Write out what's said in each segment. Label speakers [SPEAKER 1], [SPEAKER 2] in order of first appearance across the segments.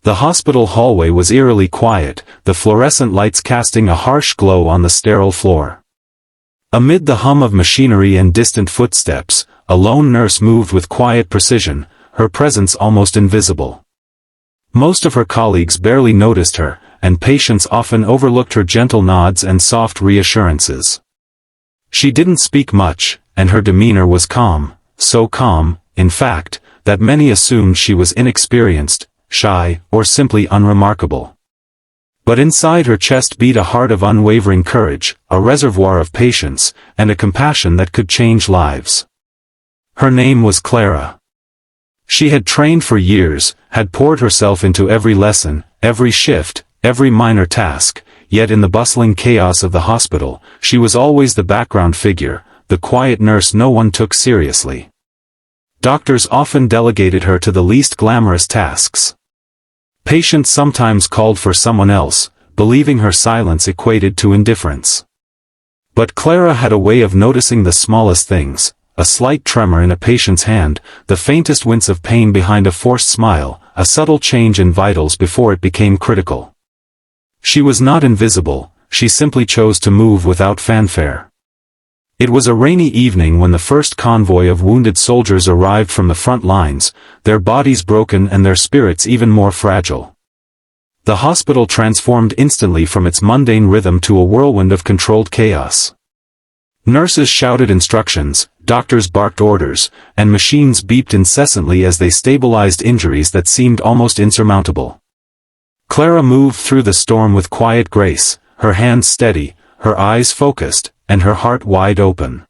[SPEAKER 1] The hospital hallway was eerily quiet, the fluorescent lights casting a harsh glow on the sterile floor. Amid the hum of machinery and distant footsteps, a lone nurse moved with quiet precision, her presence almost invisible. Most of her colleagues barely noticed her, and patients often overlooked her gentle nods and soft reassurances. She didn't speak much, and her demeanor was calm, so calm, in fact, that many assumed she was inexperienced, shy, or simply unremarkable. But inside her chest beat a heart of unwavering courage, a reservoir of patience, and a compassion that could change lives. Her name was Clara. She had trained for years, had poured herself into every lesson, every shift, every minor task, yet in the bustling chaos of the hospital, she was always the background figure, the quiet nurse no one took seriously. Doctors often delegated her to the least glamorous tasks. Patients sometimes called for someone else, believing her silence equated to indifference. But Clara had a way of noticing the smallest things, a slight tremor in a patient's hand, the faintest wince of pain behind a forced smile, a subtle change in vitals before it became critical. She was not invisible, she simply chose to move without fanfare. It was a rainy evening when the first convoy of wounded soldiers arrived from the front lines, their bodies broken and their spirits even more fragile. The hospital transformed instantly from its mundane rhythm to a whirlwind of controlled chaos. Nurses shouted instructions, doctors barked orders, and machines beeped incessantly as they stabilized injuries that seemed almost insurmountable. Clara moved through the storm with quiet grace, her hands steady, her eyes focused, and her heart wide open.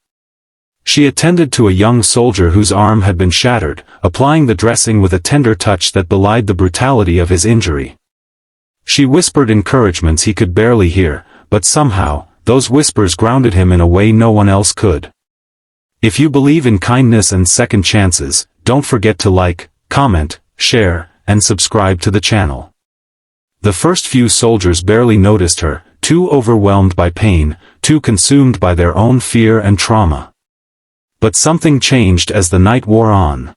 [SPEAKER 1] She attended to a young soldier whose arm had been shattered, applying the dressing with a tender touch that belied the brutality of his injury. She whispered encouragements he could barely hear, but somehow, those whispers grounded him in a way no one else could. If you believe in kindness and second chances, don't forget to like, comment, share, and subscribe to the channel. The first few soldiers barely noticed her, too overwhelmed by pain, too consumed by their own fear and trauma. But something changed as the night wore on.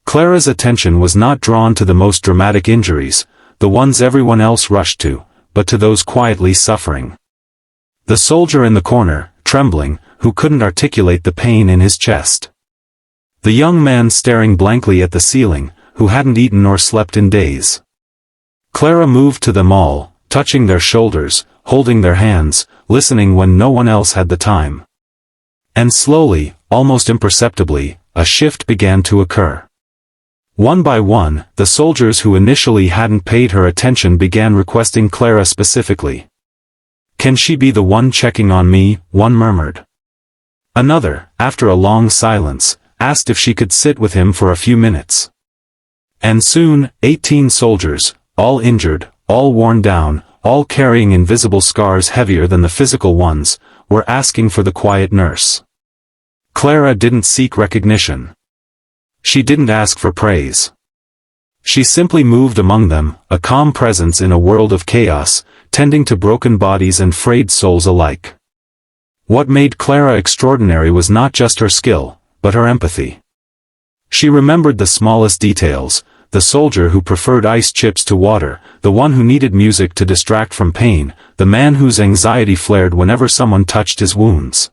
[SPEAKER 1] Clara's attention was not drawn to the most dramatic injuries, the ones everyone else rushed to, but to those quietly suffering. The soldier in the corner, trembling, who couldn't articulate the pain in his chest. The young man staring blankly at the ceiling, who hadn't eaten or slept in days. Clara moved to them all, touching their shoulders, holding their hands, listening when no one else had the time. And slowly, almost imperceptibly, a shift began to occur. One by one, the soldiers who initially hadn't paid her attention began requesting Clara specifically. "Can she be the one checking on me?" one murmured. Another, after a long silence, asked if she could sit with him for a few minutes. And soon, 18 soldiers, all injured, all worn down, all carrying invisible scars heavier than the physical ones, were asking for the quiet nurse. Clara didn't seek recognition. She didn't ask for praise. She simply moved among them, a calm presence in a world of chaos, tending to broken bodies and frayed souls alike. What made Clara extraordinary was not just her skill, but her empathy. She remembered the smallest details, the soldier who preferred ice chips to water, the one who needed music to distract from pain, the man whose anxiety flared whenever someone touched his wounds.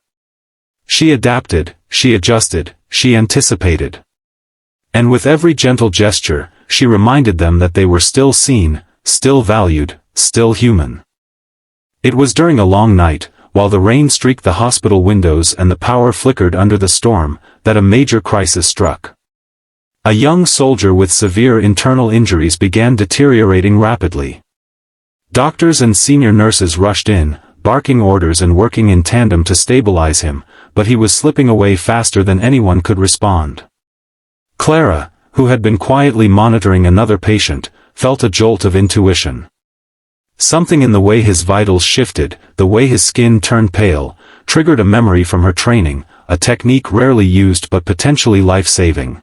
[SPEAKER 1] She adapted, she adjusted, she anticipated. And with every gentle gesture, she reminded them that they were still seen, still valued, still human. It was during a long night, while the rain streaked the hospital windows and the power flickered under the storm, that a major crisis struck. A young soldier with severe internal injuries began deteriorating rapidly. Doctors and senior nurses rushed in, barking orders and working in tandem to stabilize him, but he was slipping away faster than anyone could respond. Clara, who had been quietly monitoring another patient, felt a jolt of intuition. Something in the way his vitals shifted, the way his skin turned pale, triggered a memory from her training, a technique rarely used but potentially life-saving.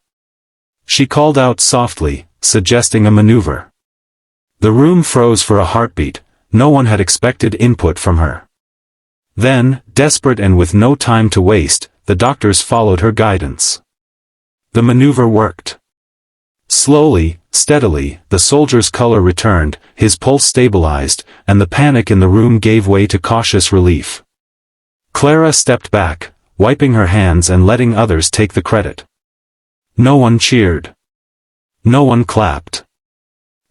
[SPEAKER 1] She called out softly, suggesting a maneuver. The room froze for a heartbeat, no one had expected input from her. Then, desperate and with no time to waste, the doctors followed her guidance. The maneuver worked. Slowly, steadily, the soldier's color returned, his pulse stabilized, and the panic in the room gave way to cautious relief. Clara stepped back, wiping her hands and letting others take the credit. No one cheered. No one clapped.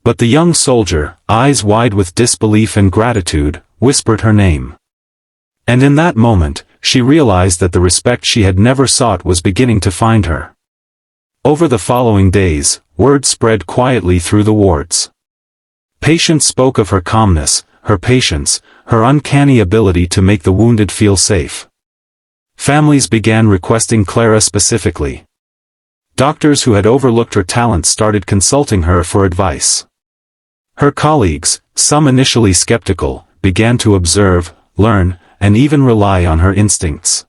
[SPEAKER 1] But the young soldier, eyes wide with disbelief and gratitude, whispered her name. And in that moment, she realized that the respect she had never sought was beginning to find her. Over the following days, word spread quietly through the wards. Patients spoke of her calmness, her patience, her uncanny ability to make the wounded feel safe. Families began requesting Clara specifically. Doctors who had overlooked her talents started consulting her for advice. Her colleagues, some initially skeptical, began to observe, learn, and even rely on her instincts.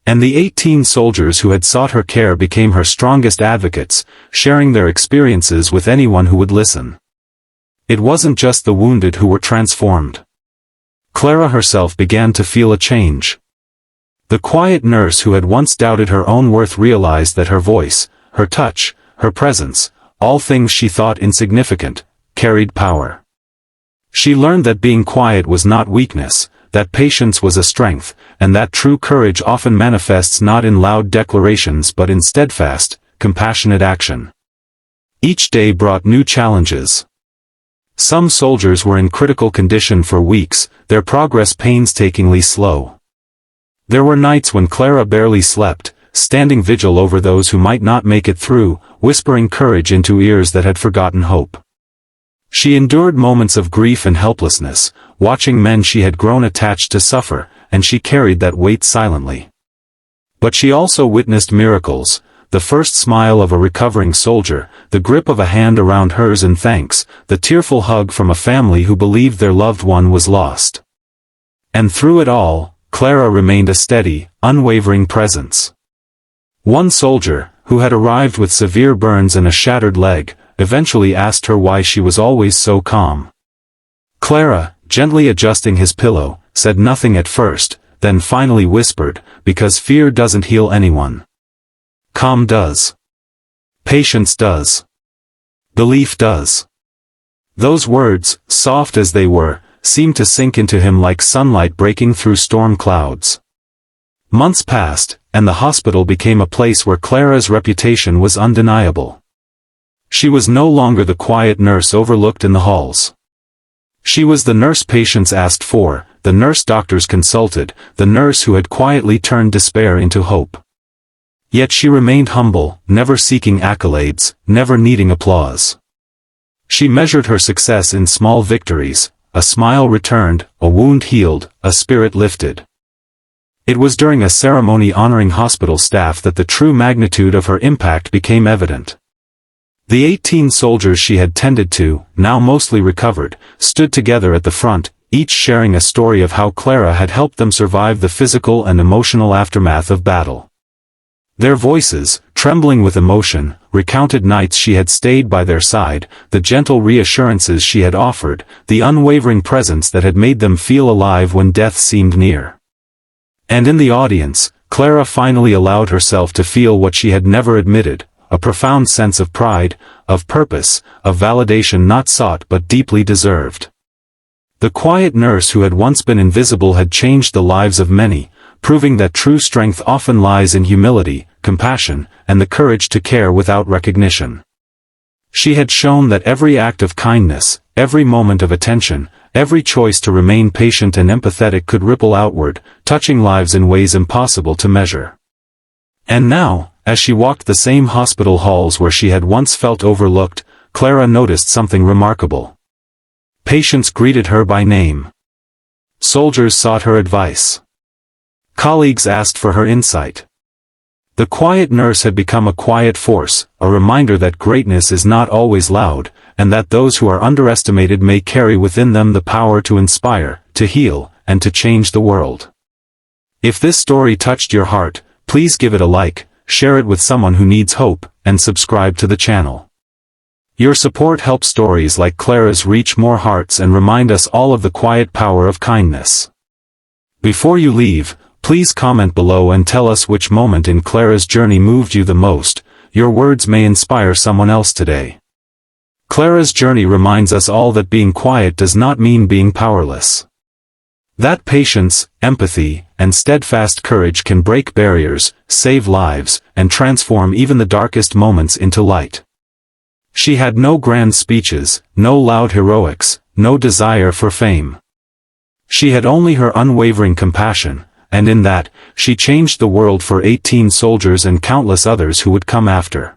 [SPEAKER 1] And the 18 soldiers who had sought her care became her strongest advocates, sharing their experiences with anyone who would listen. It wasn't just the wounded who were transformed. Clara herself began to feel a change. The quiet nurse who had once doubted her own worth realized that her voice, her touch, her presence, all things she thought insignificant, carried power. She learned that being quiet was not weakness, that patience was a strength, and that true courage often manifests not in loud declarations but in steadfast, compassionate action. Each day brought new challenges. Some soldiers were in critical condition for weeks, their progress painstakingly slow. There were nights when Clara barely slept, standing vigil over those who might not make it through, whispering courage into ears that had forgotten hope. She endured moments of grief and helplessness, watching men she had grown attached to suffer, and she carried that weight silently. But she also witnessed miracles, the first smile of a recovering soldier, the grip of a hand around hers in thanks, the tearful hug from a family who believed their loved one was lost. And through it all, Clara remained a steady, unwavering presence. One soldier, who had arrived with severe burns and a shattered leg, eventually asked her why she was always so calm. Clara, gently adjusting his pillow, said nothing at first, then finally whispered, "Because fear doesn't heal anyone. Calm does. Patience does. Belief does." Those words, soft as they were, seemed to sink into him like sunlight breaking through storm clouds. Months passed, and the hospital became a place where Clara's reputation was undeniable. She was no longer the quiet nurse overlooked in the halls. She was the nurse patients asked for, the nurse doctors consulted, the nurse who had quietly turned despair into hope. Yet she remained humble, never seeking accolades, never needing applause. She measured her success in small victories: a smile returned, a wound healed, a spirit lifted. It was during a ceremony honoring hospital staff that the true magnitude of her impact became evident. The 18 soldiers she had tended to, now mostly recovered, stood together at the front, each sharing a story of how Clara had helped them survive the physical and emotional aftermath of battle. Their voices, trembling with emotion, recounted nights she had stayed by their side, the gentle reassurances she had offered, the unwavering presence that had made them feel alive when death seemed near. And in the audience, Clara finally allowed herself to feel what she had never admitted: a profound sense of pride, of purpose, of validation not sought but deeply deserved. The quiet nurse who had once been invisible had changed the lives of many, proving that true strength often lies in humility, compassion, and the courage to care without recognition. She had shown that every act of kindness, every moment of attention, every choice to remain patient and empathetic could ripple outward, touching lives in ways impossible to measure. And now, as she walked the same hospital halls where she had once felt overlooked, Clara noticed something remarkable. Patients greeted her by name. Soldiers sought her advice. Colleagues asked for her insight. The quiet nurse had become a quiet force, a reminder that greatness is not always loud, and that those who are underestimated may carry within them the power to inspire, to heal, and to change the world. If this story touched your heart, please give it a like, share it with someone who needs hope, and subscribe to the channel. Your support helps stories like Clara's reach more hearts and remind us all of the quiet power of kindness. Before you leave, please comment below and tell us which moment in Clara's journey moved you the most. your words may inspire someone else today. Clara's journey reminds us all that being quiet does not mean being powerless. That patience, empathy, and steadfast courage can break barriers, save lives, and transform even the darkest moments into light. She had no grand speeches, no loud heroics, no desire for fame. She had only her unwavering compassion, and in that, she changed the world for 18 soldiers and countless others who would come after.